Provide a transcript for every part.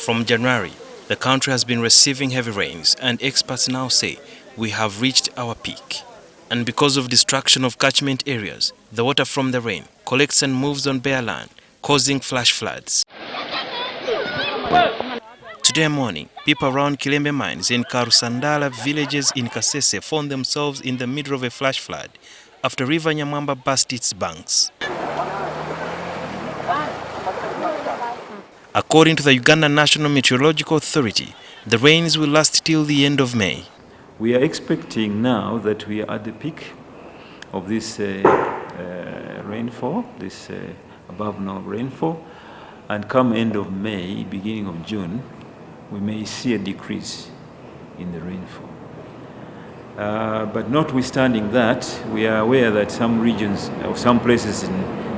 From January, the country has been receiving heavy rains, and experts now say we have reached our peak. And because of destruction of catchment areas, the water from the rain collects and moves on bare land, causing flash floods. Today morning, people around Kilembe mines in Karusandala villages in Kasese found themselves in the middle of a flash flood after River Nyamwamba burst its banks. According to the Uganda National Meteorology Authority, the rains will last till the end of May. We are expecting now that we are at the peak of this rainfall, this above normal rainfall, and come end of May, beginning of June, we may see a decrease in the rainfall. But notwithstanding that, we are aware that some regions or some places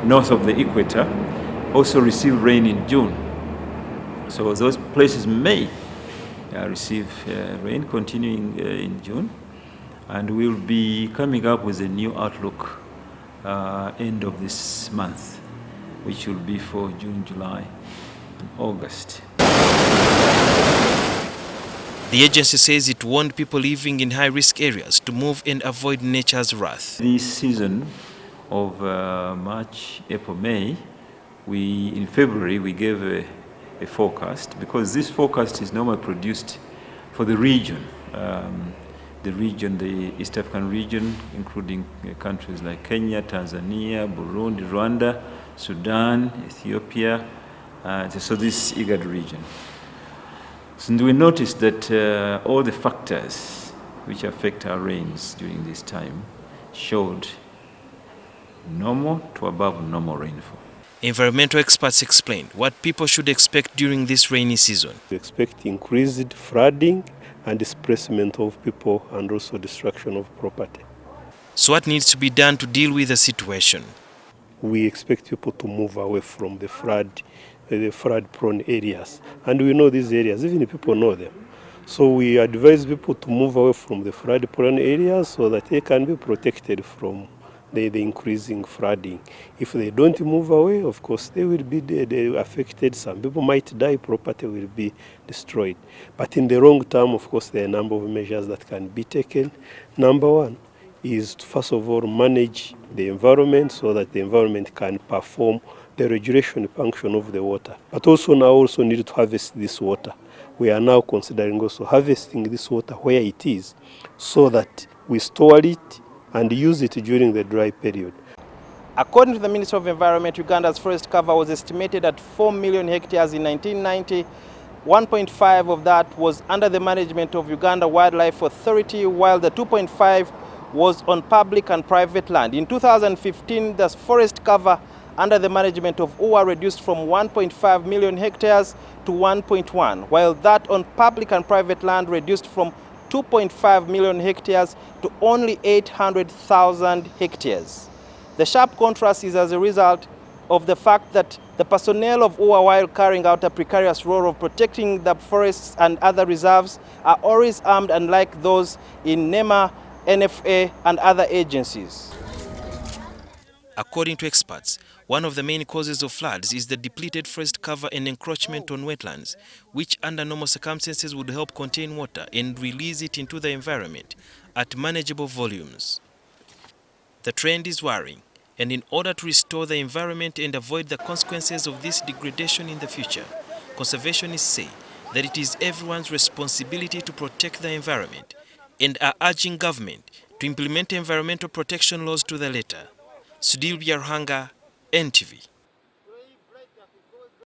north of the equator also receive rain in June. So those places may receive rain continuing in June, and we'll be coming up with a new outlook end of this month, which will be for June, July, and August. The agency says it warned people living in high-risk areas to move and avoid nature's wrath. This season of March, April, May, in February we gave a forecast, because this forecast is normally produced for the region, the East African region, including countries like Kenya, Tanzania, Burundi, Rwanda, Sudan, Ethiopia, so this IGAD region. So we noticed that all the factors which affect our rains during this time showed normal to above normal rainfall. Environmental experts explained what people should expect during this rainy season. We expect increased flooding and displacement of people, and also destruction of property. So what needs to be done to deal with the situation? We expect people to move away from the flood-prone areas. And we know these areas, even people know them. So we advise people to move away from the flood-prone areas so that they can be protected from the increasing flooding. If they don't move away, of course, they will be affected. Some people might die, property will be destroyed. But in the long term, of course, there are a number of measures that can be taken. Number one is to, first of all, manage the environment so that the environment can perform the regulation function of the water. But also now need to harvest this water. We are now considering also harvesting this water where it is, so that we store it and use it during the dry period. According to the Ministry of Environment, Uganda's forest cover was estimated at 4 million hectares in 1990. 1.5 of that was under the management of Uganda Wildlife Authority, while the 2.5 was on public and private land. In 2015, the forest cover under the management of UWA reduced from 1.5 million hectares to 1.1, while that on public and private land reduced from 2.5 million hectares to only 800,000 hectares. The sharp contrast is as a result of the fact that the personnel of UWA, while carrying out a precarious role of protecting the forests and other reserves, are always armed, unlike those in NEMA, NFA, and other agencies. According to experts, one of the main causes of floods is the depleted forest cover and encroachment on wetlands, which under normal circumstances would help contain water and release it into the environment at manageable volumes. The trend is worrying, and in order to restore the environment and avoid the consequences of this degradation in the future, conservationists say that it is everyone's responsibility to protect the environment and are urging government to implement environmental protection laws to the letter. Sudil Biarhanga, NTV.